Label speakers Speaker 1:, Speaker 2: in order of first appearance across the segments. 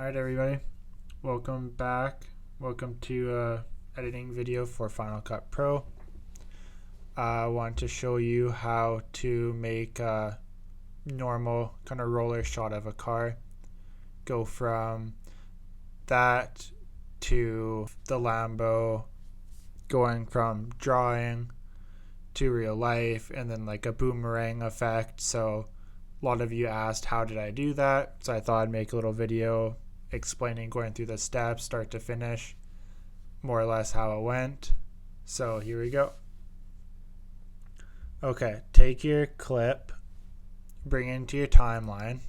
Speaker 1: Alright everybody, welcome back. Welcome to editing video for Final Cut Pro. I want to show you how to make a normal kind of roller shot of a car. Go from that to the Lambo, going from drawing to real life, and then like a boomerang effect. So a lot of you asked how did I do that, so I thought I'd make a little video explaining, going through the steps start to finish, more or less how it went. So here we go. Okay, take your clip, bring it into your timeline.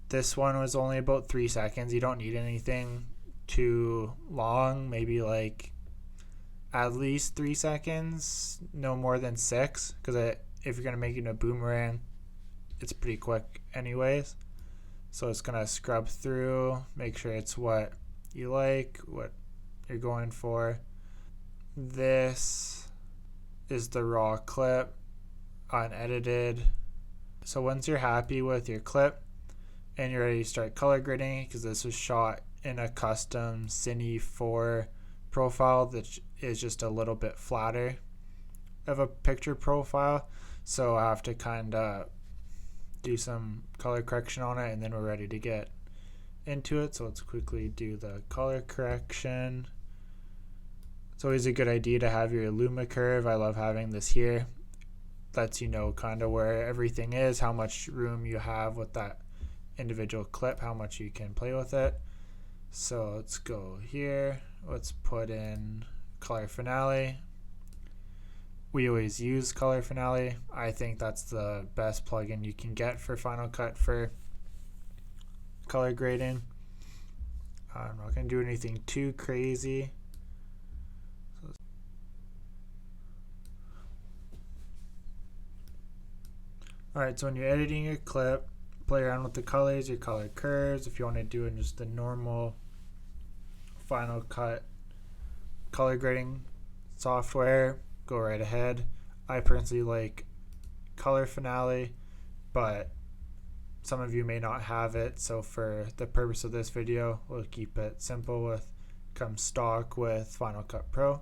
Speaker 1: This one was only about 3 seconds. You don't need anything too long, maybe like at least 3 seconds, no more than 6, because if you're going to make it a boomerang, it's pretty quick anyways. So it's going to scrub through, make sure it's what you like, what you're going for. This is the raw clip, unedited. So once you're happy with your clip and you're ready to start color grading, because this was shot in a custom Cine 4 profile that is just a little bit flatter of a picture profile, so I have to kind of do some color correction on it, and then we're ready to get into it. So let's quickly do the color correction. It's always a good idea to have your Luma curve. I love having this here. Lets you know kind of where everything is, how much room you have with that individual clip, how much you can play with it. So let's go here. Let's put in color finale. We always use color finale. I think that's the best plugin you can get for Final Cut for color grading. I'm not going to do anything too crazy. Alright, so when you're editing your clip, play around with the colors, your color curves. If you want to do it in just the normal Final Cut color grading software, go right ahead. I personally like color finale, but some of you may not have it, so for the purpose of this video, we'll keep it simple with come stock with Final Cut Pro.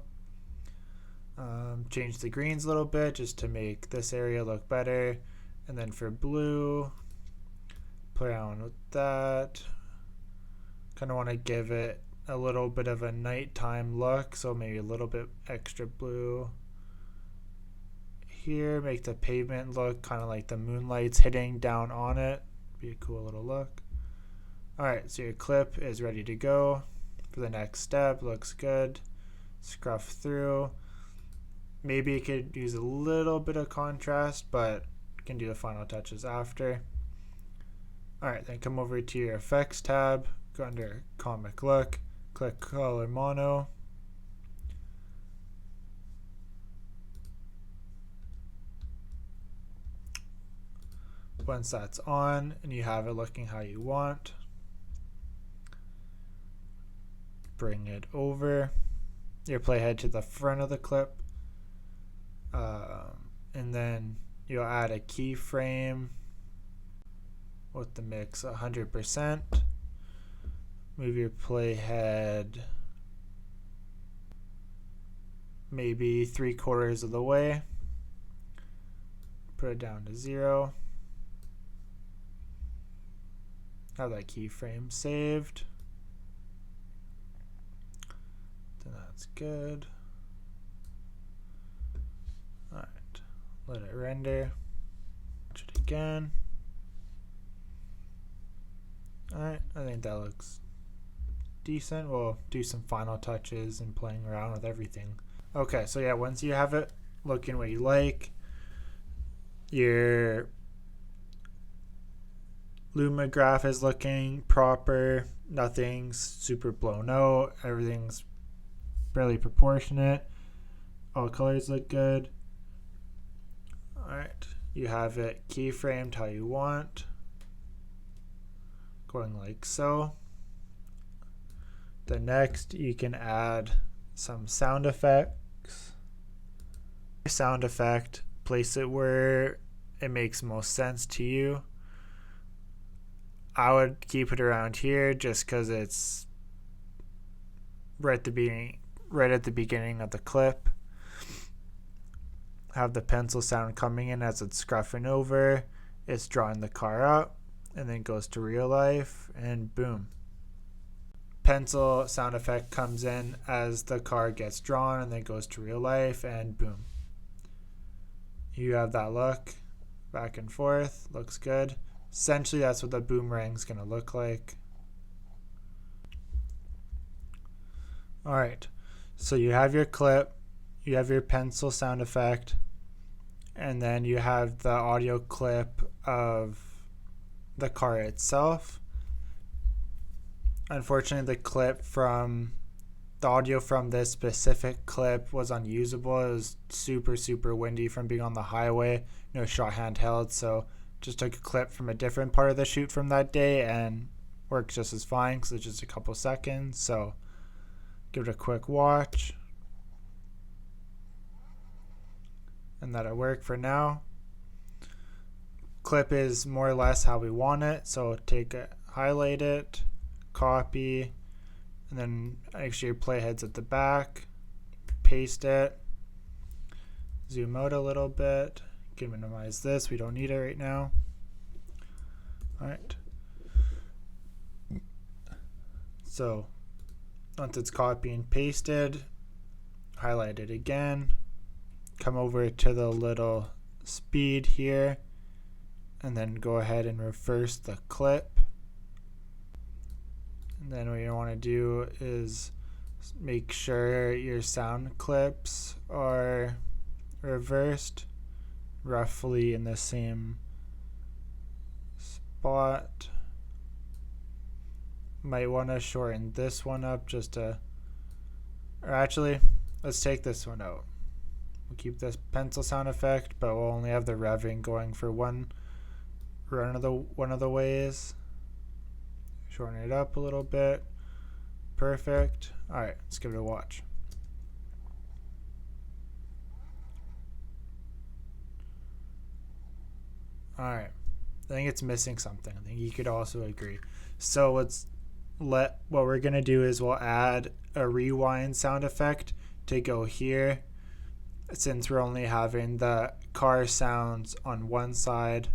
Speaker 1: Change the greens a little bit just to make this area look better, and then for blue, play around with that. Kind of want to give it a little bit of a nighttime look, so maybe a little bit extra blue here. Make the pavement look kind of like the moonlight's hitting down on it. Be a cool little look. Alright, so your clip is ready to go for the next step. Looks good. Scruff through. Maybe you could use a little bit of contrast, but you can do the final touches after. Alright, then come over to your effects tab, go under comic look, click color mono. Once that's on and you have it looking how you want, bring it over your playhead to the front of the clip, and then you'll add a keyframe with the mix 100%. Move your playhead maybe 3/4 of the way, put it down to 0. Have that keyframe saved. Then that's good. Alright, let it render. Watch it again. Alright, I think that looks decent. We'll do some final touches and playing around with everything. Okay, so yeah, once you have it looking what you like, your Luma graph is looking proper, nothing's super blown out, everything's fairly proportionate, all colors look good. Alright, you have it keyframed how you want, going like so. The next, you can add some sound effects. Sound effect, place it where it makes most sense to you. I would keep it around here just because it's right at the beginning of the clip. Have the pencil sound coming in as it's scruffing over. It's drawing the car up, and then goes to real life, and boom. Pencil sound effect comes in as the car gets drawn, and then goes to real life, and boom. You have that look, back and forth, looks good. Essentially, that's what the boomerang's gonna look like. Alright, so you have your clip, you have your pencil sound effect, and then you have the audio clip of the car itself. Unfortunately, the audio from this specific clip was unusable. It was super windy from being on the highway, shot handheld, so just took a clip from a different part of the shoot from that day and works just as fine because it's just a couple seconds. So give it a quick watch, and that'll work for now. Clip is more or less how we want it, so highlight it, copy, and then make sure your playhead's at the back, paste it, zoom out a little bit, can minimize this, we don't need it right now. Alright, so once it's copied and pasted, highlight it again, come over to the little speed here, and then go ahead and reverse the clip. And then what you want to do is make sure your sound clips are reversed roughly in the same spot. Might want to shorten this one up or actually, let's take this one out. We'll keep this pencil sound effect, but we'll only have the revving going for one of the ways. Shorten it up a little bit. Perfect. Alright, let's give it a watch. Alright, I think it's missing something. I think you could also agree. So what we're gonna do is we'll add a rewind sound effect to go here, since we're only having the car sounds on one side.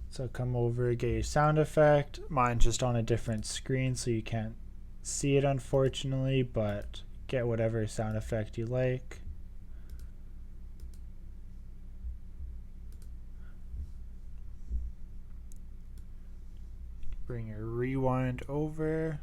Speaker 1: So come over, get your sound effect. Mine's just on a different screen, so you can't see it, unfortunately, but get whatever sound effect you like. Bring your rewind over.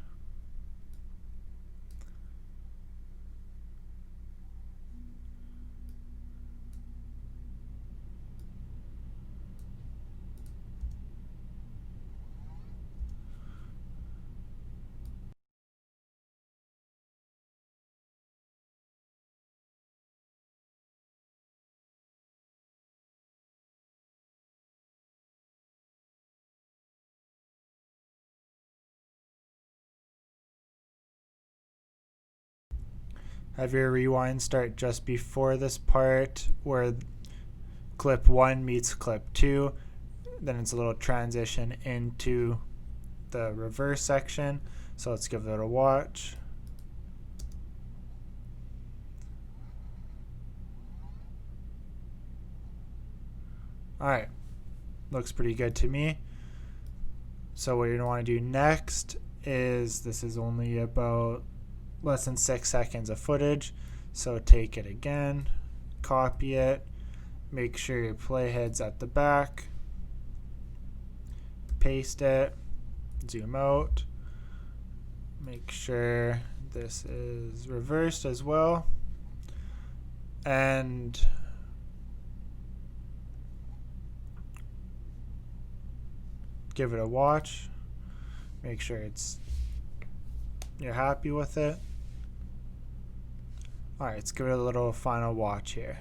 Speaker 1: Have your rewind start just before this part where clip 1 meets clip 2. Then it's a little transition into the reverse section. So let's give it a watch. Alright, looks pretty good to me. So what you're going to want to do next is, this is only about less than 6 seconds of footage, so take it again, copy it, make sure your playhead's at the back, paste it, zoom out, make sure this is reversed as well, and give it a watch, make sure you're happy with it. Alright, let's give it a little final watch here.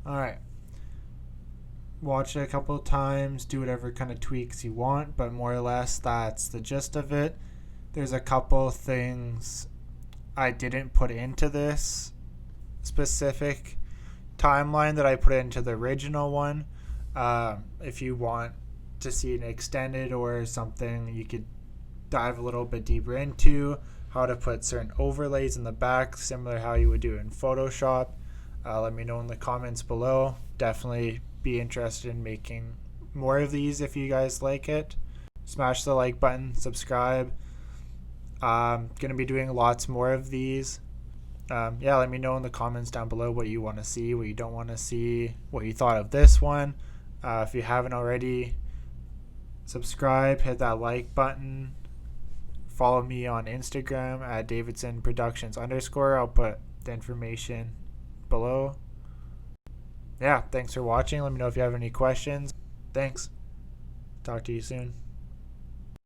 Speaker 1: Alright. Watch it a couple of times, do whatever kind of tweaks you want, but more or less that's the gist of it. There's a couple things I didn't put into this specific timeline that I put into the original one. If you want to see an extended or something you could dive a little bit deeper into, how to put certain overlays in the back, similar how you would do in Photoshop, let me know in the comments below. Definitely be interested in making more of these if you guys like it. Smash the like button, subscribe. I'm going to be doing lots more of these. Let me know in the comments down below what you want to see, what you don't want to see, what you thought of this one. If you haven't already, subscribe, hit that like button. Follow me on Instagram at davidsonproductions_. I'll put the information below. Yeah, thanks for watching. Let me know if you have any questions. Thanks. Talk to you soon.